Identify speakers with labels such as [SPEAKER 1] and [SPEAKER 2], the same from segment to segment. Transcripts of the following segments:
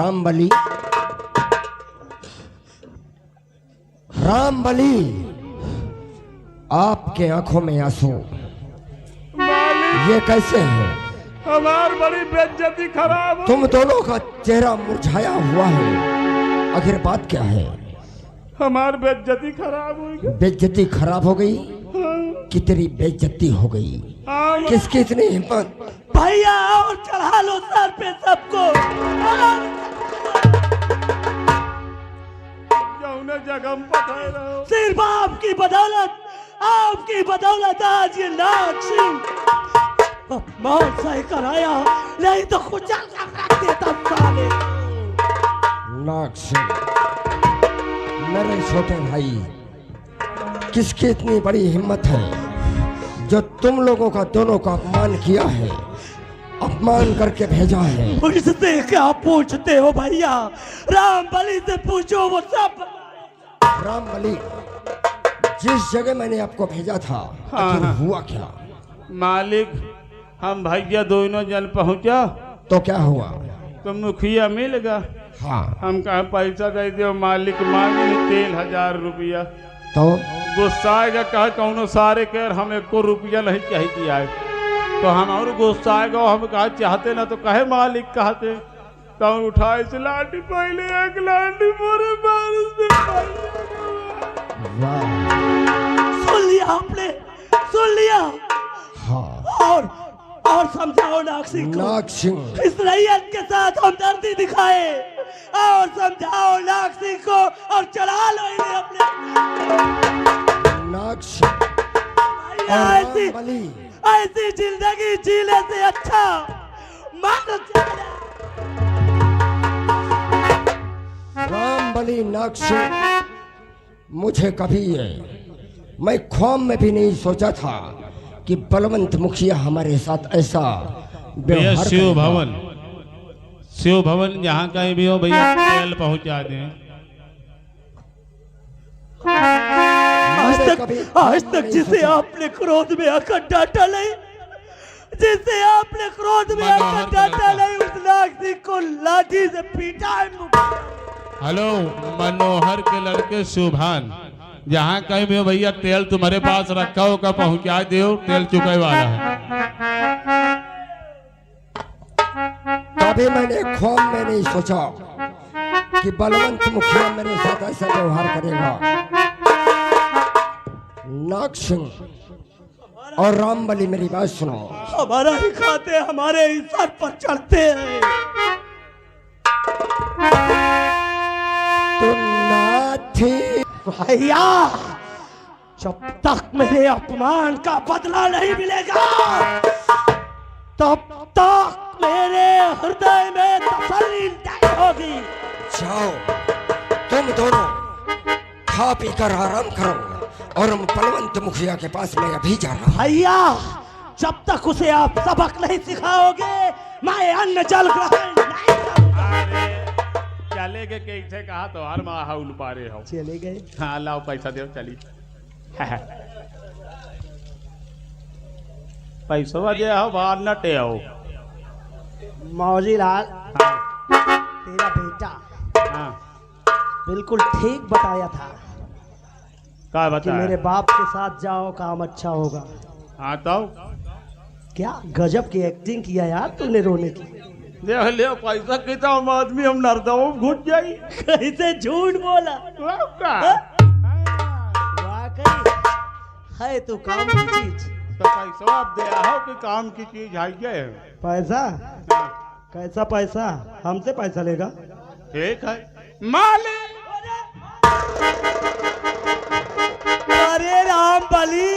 [SPEAKER 1] रामबली, रामबली, आपके आंखों में आंसू, ये कैसे है?
[SPEAKER 2] हमारी बड़ी बेइज्जती खराब हो।
[SPEAKER 1] तुम दोनों का चेहरा मुरझाया हुआ है, आखिर बात क्या है?
[SPEAKER 2] हमारी बेइज्जती खराब हो गई।
[SPEAKER 1] बेइज्जती खराब हो गई?
[SPEAKER 2] हाँ।
[SPEAKER 1] कितनी बेइज्जती हो गई?
[SPEAKER 2] हाँ।
[SPEAKER 1] किसकी इतनी हिम्मत?
[SPEAKER 3] भैया और चढ़ा लो सर पे सबको।
[SPEAKER 2] जगह पठाए रहो।
[SPEAKER 3] सिर्फ आपकी बदौलत आज ये नाग सिंह मौत सही कराया, नहीं तो कुछ रख देता साले।
[SPEAKER 1] नाग सिंह, मेरे छोटे भाई, किसकी इतनी बड़ी हिम्मत है जो तुम लोगों का दोनों का अपमान किया है, अपमान करके भेजा है?
[SPEAKER 3] मुझसे क्या पूछते हो भैया? रामबली से पूछो, वो सब।
[SPEAKER 1] रामबली, जिस जगह मैंने आपको भेजा था, आखिर हुआ क्या?
[SPEAKER 2] मालिक, हम भैया दोनों जन पहुंचा
[SPEAKER 1] तो क्या हुआ?
[SPEAKER 2] तो मुखिया मिल गया।
[SPEAKER 1] हाँ,
[SPEAKER 2] हम कहा पैसा दे दो, मालिक मांगे तेल 1000 रुपया।
[SPEAKER 1] तो
[SPEAKER 2] गुस्सा आएगा, कहा कौनो सारे कर हम 1 रुपया नहीं चाहिए। तो हम और गुस्सा आएगा, हम कहा चाहते ना तो कहे मालिक कहते। तो उठाए से लाठी, पहले एक लाठी पूरे बारिश में।
[SPEAKER 3] सुन लिया आपने, सुन लिया।
[SPEAKER 1] हाँ,
[SPEAKER 3] और समझाओ नाग सिंह को।
[SPEAKER 1] नाग सिंह,
[SPEAKER 3] इस रैयत के साथ हमदर्दी दिखाए और समझाओ नाग सिंह को, और चढ़ा लो इन्हें अपने।
[SPEAKER 1] नाग सिंह,
[SPEAKER 3] ऐसी जिंदगी जीने से अच्छा मर जाना।
[SPEAKER 1] रामबली, नाग सिंह, मुझे कभी मैं ख्वाब में भी नहीं सोचा था कि बलवंत मुखिया हमारे साथ ऐसा व्यवहार
[SPEAKER 2] शिव भवन, शिव भवन जहाँ कहीं भी हो भैया तेल पहुँचा दें।
[SPEAKER 3] आज तक जिसे आपने क्रोध में आकर डांटा नहीं, जिसे आपने क्रोध में आकर डांटा नहीं, उस नाग सिंह को लाठी से पीटा है।
[SPEAKER 2] हेलो, मनोहर के लड़के शुभान, जहाँ कहीं भी हो भैया तेल तुम्हारे पास रखा होगा, पहुँचा दो, तेल चुकाए वाला है।
[SPEAKER 1] कभी मैंने ख्वाब में नहीं सोचा कि बलवंत मुखिया मेरे साथ ऐसा व्यवहार करेगा। नाग सिंह और रामबली, मेरी बात सुनो।
[SPEAKER 3] हमारा ही खाते हमारे ही सर पर चढ़ते हैं।
[SPEAKER 1] तो नाथी
[SPEAKER 3] भैया, जब तक मेरे अपमान का बदला नहीं मिलेगा, तब तक मेरे हृदय में तसल्ली नहीं होगी।
[SPEAKER 1] जाओ, तुम दोनों खा पी कर आराम करो, और हम बलवंत मुखिया के पास मैं अभी जा रहा हूं।
[SPEAKER 3] भैया, जब तक उसे आप सबक नहीं सिखाओगे, मैं अन्न जल ग्रहण नहीं करूंगा।
[SPEAKER 2] चले गए कैसे कहा तो हर माहौल पारे हो।
[SPEAKER 3] चले गए।
[SPEAKER 2] हाँ, लाओ पैसा दो, चली। पैसा दे हो, बाहर न टे हो।
[SPEAKER 3] मौजी लाल, तेरा बेटा
[SPEAKER 2] हाँ,
[SPEAKER 3] बिल्कुल ठीक बताया था
[SPEAKER 2] क्या
[SPEAKER 3] कि
[SPEAKER 2] बता?
[SPEAKER 3] मेरे बाप के साथ जाओ, काम अच्छा होगा।
[SPEAKER 2] हाँ तो
[SPEAKER 3] क्या गजब की एक्टिंग किया यार तूने रोने की।
[SPEAKER 2] देख ले पैसा कितना आदमी हम नरदों घुस जाई।
[SPEAKER 3] कैसे झूठ बोला।
[SPEAKER 2] का?
[SPEAKER 3] वाकई है तो काम की चीज।
[SPEAKER 2] तो पैसा आप दे आओ कि काम की चीज है।
[SPEAKER 3] पैसा कैसा पैसा? हमसे पैसा लेगा?
[SPEAKER 2] ठीक है मालिक।
[SPEAKER 3] अरे रामबली,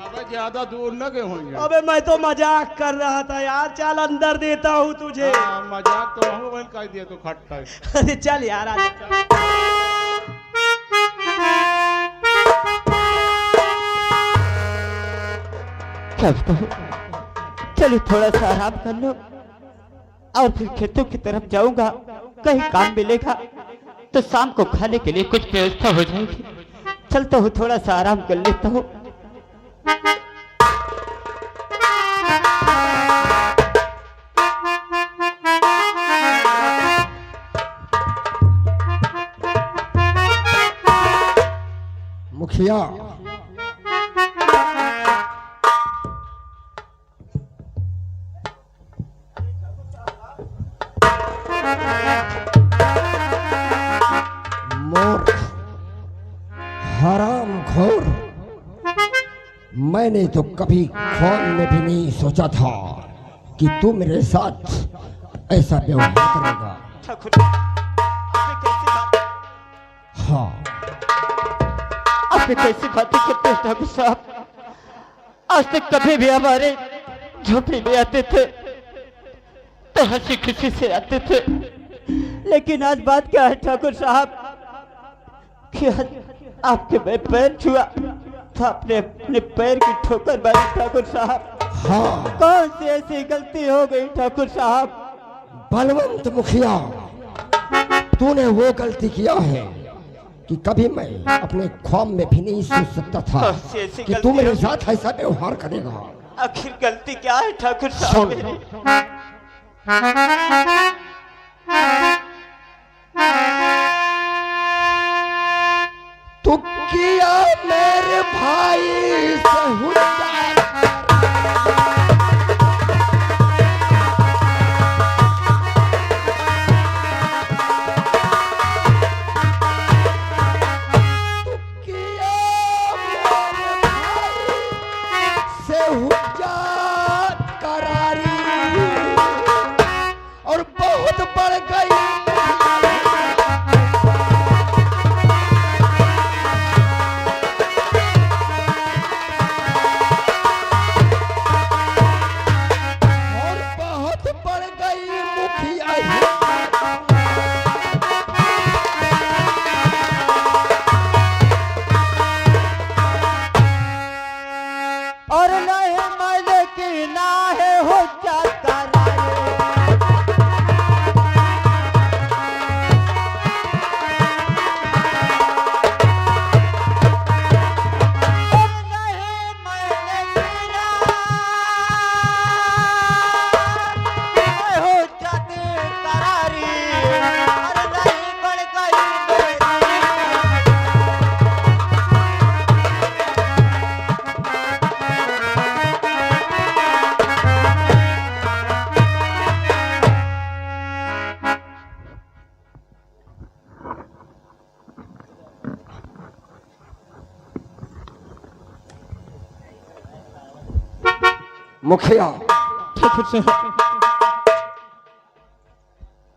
[SPEAKER 2] अबे ज्यादा दूर न गए होंगे।
[SPEAKER 3] अबे मैं तो मजाक कर रहा था यार, चल अंदर देता हूँ तुझे।
[SPEAKER 2] मजाक तो हम बन कर दिया तो खट्टा है।
[SPEAKER 3] अरे चल यार, आ
[SPEAKER 4] चलो थोड़ा सा आराम कर लो, और फिर खेतों की तरफ जाऊंगा, कहीं काम मिलेगा तो शाम को खाने के लिए कुछ व्यवस्था हो जाएगी। चलता हूँ, थोड़ा सा आराम कर लेता हूँ।
[SPEAKER 1] मुखिया, मूर्ख, हराम खोर, मैंने तो कभी ख्वाब में भी नहीं सोचा था कि तू मेरे साथ ऐसा व्यवहार करेगा।
[SPEAKER 4] ठाकुर आपने कैसी बात
[SPEAKER 1] हाँ,
[SPEAKER 4] आपने कैसी बातें करते हैं ठाकुर साहब? आज तक कभी भी हमारे झोपड़ी में आते थे तो हंसी खुशी से आते थे, लेकिन आज बात क्या है ठाकुर साहब कि आज आपके मैं पैर छुआ तो आपने अपने पैर की ठोकर मारी ठाकुर साहब।
[SPEAKER 1] हाँ,
[SPEAKER 4] कौन सी ऐसी गलती हो गई ठाकुर साहब?
[SPEAKER 1] बलवंत मुखिया, तूने वो गलती किया है कि कभी मैं अपने ख्वाब में भी नहीं सोच सकता था
[SPEAKER 4] कौन सी ऐसी
[SPEAKER 1] कि
[SPEAKER 4] गलती
[SPEAKER 1] तू मेरे
[SPEAKER 4] होगी?
[SPEAKER 1] साथ ऐसा व्यवहार करेगा।
[SPEAKER 4] आखिर गलती क्या है ठाकुर साहब
[SPEAKER 1] सुन।
[SPEAKER 4] मेरी?
[SPEAKER 1] तू किया मेरे भाई से हुज्जत, तू किया मेरे भाई से हुज्जत करारी और बहुत बढ़ गई। और बहुत बढ़ गई मुखिया
[SPEAKER 4] और नहीं मन की ना है हो जाता
[SPEAKER 1] मुखिया,
[SPEAKER 4] ठाकुर साहब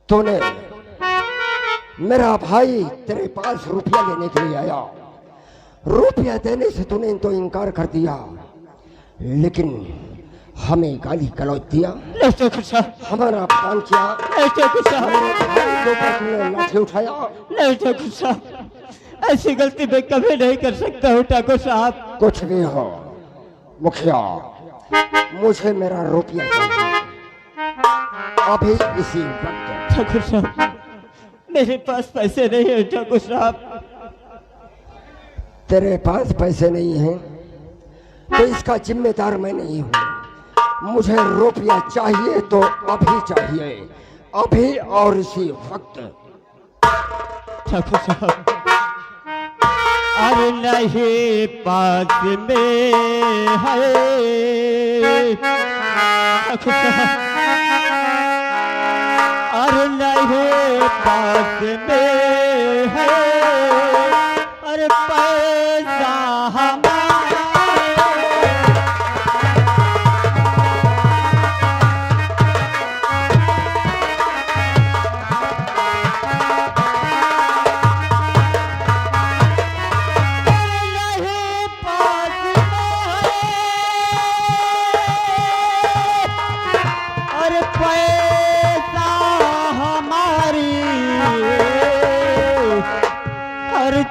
[SPEAKER 1] तूने मेरा भाई तेरे पास रुपया लेने के लिए आया, रुपया देने से तूने तो इनकार कर दिया, लेकिन हमें गाली गलौज दिया,
[SPEAKER 4] नहीं ठाकुर साहब,
[SPEAKER 1] हमारा अपमान किया,
[SPEAKER 4] नहीं ठाकुर साहब,
[SPEAKER 1] मेरे भाई के ऊपर तूने लाठी उठाया।
[SPEAKER 4] नहीं ठाकुर साहब, ऐसी गलती मैं कभी नहीं कर सकता हूँ ठाकुर साहब।
[SPEAKER 1] कुछ भी हो मुखिया, मुझे मेरा रुपया चाहिए अभी इसी वक्त।
[SPEAKER 4] ठाकुर साहब मेरे पास पैसे नहीं है ठाकुर साहब।
[SPEAKER 1] तेरे पास पैसे नहीं हैं तो इसका जिम्मेदार मैं नहीं हूँ। मुझे रुपया चाहिए तो अभी चाहिए, अभी और इसी वक्त।
[SPEAKER 4] ठाकुर साहब अरे नहीं पास में है ठाकुर साहब, अरे नहीं पास में है, अरे पैसा हमारा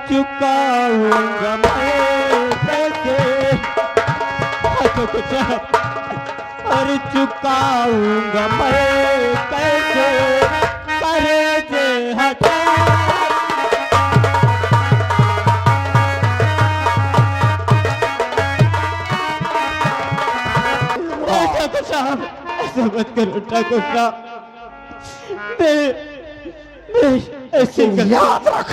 [SPEAKER 4] चुकाऊंगा मैं कैसे, और चुकाऊंगा मैं कैसे कर्ज हजार। ठाकुर साहब ऐसा मत करो ठाकुर साहब, मैं ऐसे
[SPEAKER 1] याद रख,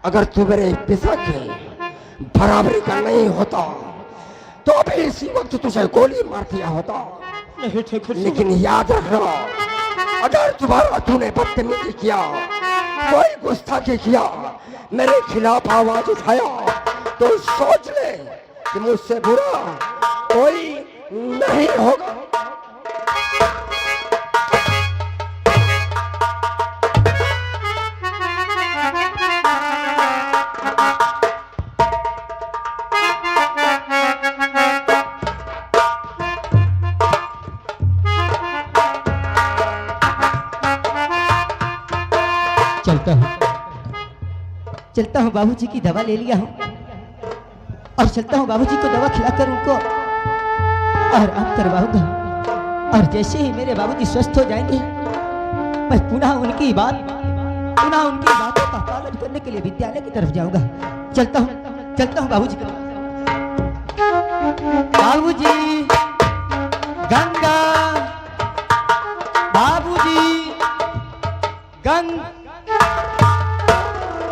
[SPEAKER 1] अगर तू मेरे पिता के बराबरी का नहीं होता तो अभी इसी वक्त तुझे गोली मार दिया होता।
[SPEAKER 4] नहीं ठाकुर साहब,
[SPEAKER 1] लेकिन याद रखना, अगर दोबारा तूने बदतमीजी किया, कोई गुस्ताखी किया, मेरे खिलाफ आवाज उठाया तो सोच ले कि मुझसे बुरा कोई नहीं होगा।
[SPEAKER 3] चलता हूँ बाबूजी की दवा ले लिया हूँ और चलता हूँ बाबूजी को दवा खिलाकर उनको आराम करवाऊंगा। और जैसे ही मेरे बाबूजी स्वस्थ हो जाएंगे मैं पुनः उनकी बातों का पालन करने के लिए विद्यालय की तरफ जाऊंगा। चलता हूँ बाबूजी को। बाबूजी, गंगा, बाबूजी,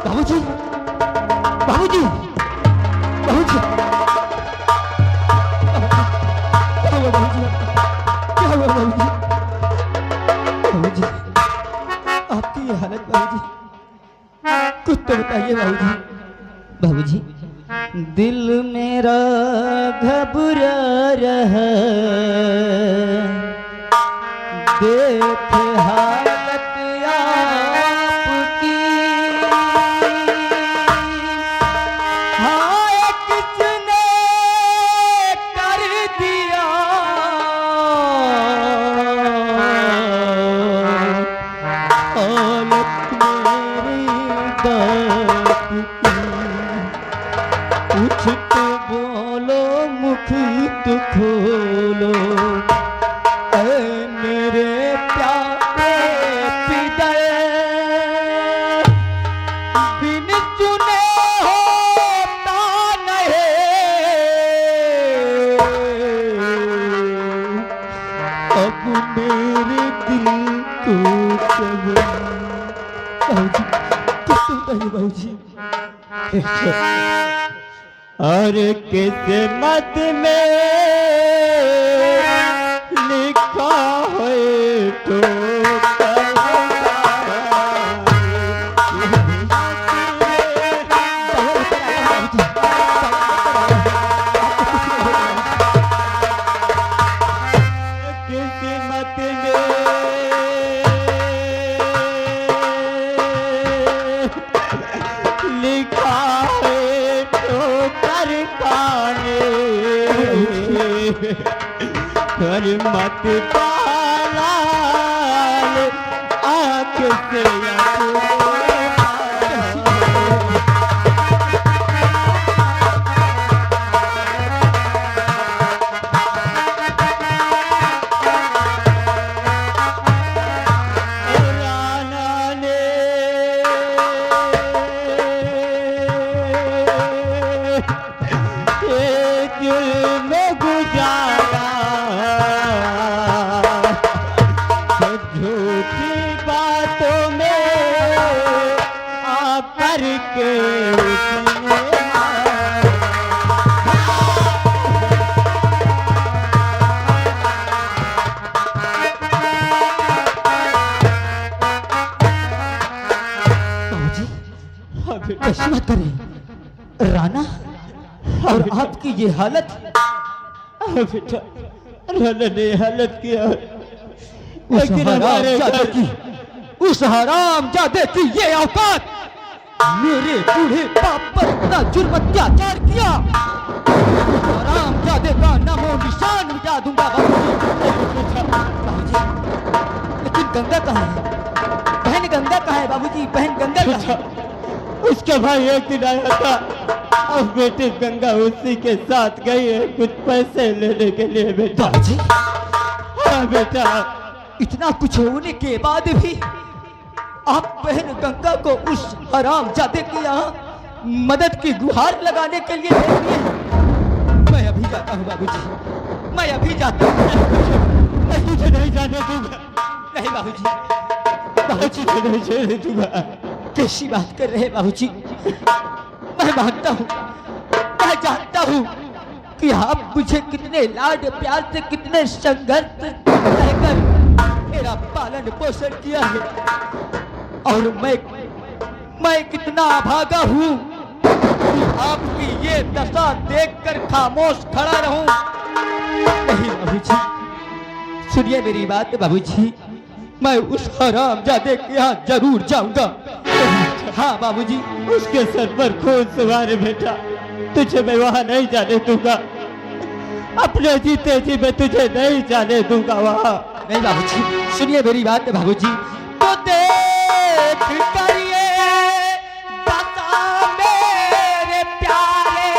[SPEAKER 3] बाबूजी, बाबूजी, बाबूजी, क्या हुआ बाबूजी? क्या हुआ बाबूजी? बाबूजी, आपकी ये हालत बाबूजी, कुछ तो बताइए बाबूजी। बाबूजी, दिल मेरा घबरा रहा, देख हालत आपकी, हाँ किसने कर दिया हालत मेरी बाप की, कुछ तो बोलो मुख तो खोलो, ऐ मेरे प्यारे पिता, बिन चुने होता नहीं, अब मेरे दिल को बाबूजी, और किस्मत में लिखा है तो किस्मत में लिखा है तो कर खाने, कर मत पाला आँख से ऐसी मत करें राणा, और आपकी ये हालत।
[SPEAKER 4] बेटा, राणा ने हालत किया,
[SPEAKER 3] उस हरामजादे की ये औकात, मेरे बूढ़े बाप पर इतना जुर्म अत्याचार किया, हरामजादे का नामो निशान मिटा दूंगा बाबूजी। लेकिन गंगा कहाँ है? बहन गंगा कहाँ है बाबूजी? बहन गंगा कहाँ है?
[SPEAKER 4] उसका भाई एक दिन आया था, अब बेटे गंगा उसी के साथ गई है कुछ पैसे लेने के लिए। बेटा
[SPEAKER 3] बाबूजी,
[SPEAKER 4] हाँ बेटा,
[SPEAKER 3] इतना कुछ होने के बाद भी आप बहन गंगा को उस हरामजादे की यहाँ मदद की गुहार लगाने के लिए भेज दिए। मैं अभी जाता हूँ बाबूजी, मैं अभी जाता हूँ।
[SPEAKER 4] मैं तुझे नहीं जाने दूंगा।
[SPEAKER 3] नहीं बाबूजी,
[SPEAKER 4] तुझे नहीं जाने दूंगा।
[SPEAKER 3] कैसी बात कर रहे हैं बाबूजी? मैं मानता हूँ मैं जानता हूँ कि आप मुझे कितने लाड प्यार से, कितने संघर्ष रहकर मेरा पालन पोषण किया है, और मैं कितना अभागा हूँ कि आपकी ये दशा देखकर खामोश खड़ा रहूं। नहीं बाबूजी, सुनिए मेरी बात बाबूजी, मैं उस हरामजादे के यहाँ जरूर जाऊंगा। हाँ बाबूजी।
[SPEAKER 4] उसके सर पर खून सवार बेटा, तुझे मैं वहां नहीं जाने दूंगा, अपने जीते जी मैं तुझे नहीं जाने दूंगा वहां।
[SPEAKER 3] नहीं बाबूजी, सुनिए मेरी बात बाबूजी। तो देख कर ये दशा मेरे प्यारे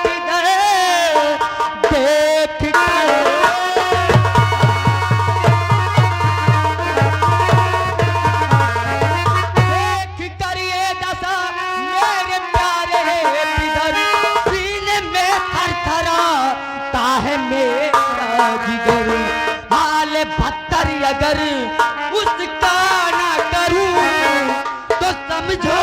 [SPEAKER 3] पितर, देख कर ये दशा मेरे प्यारे पितर, सीने में थरथराता है मेरा जिगर। हाल बदतर अगर उसका ना करूं तो समझो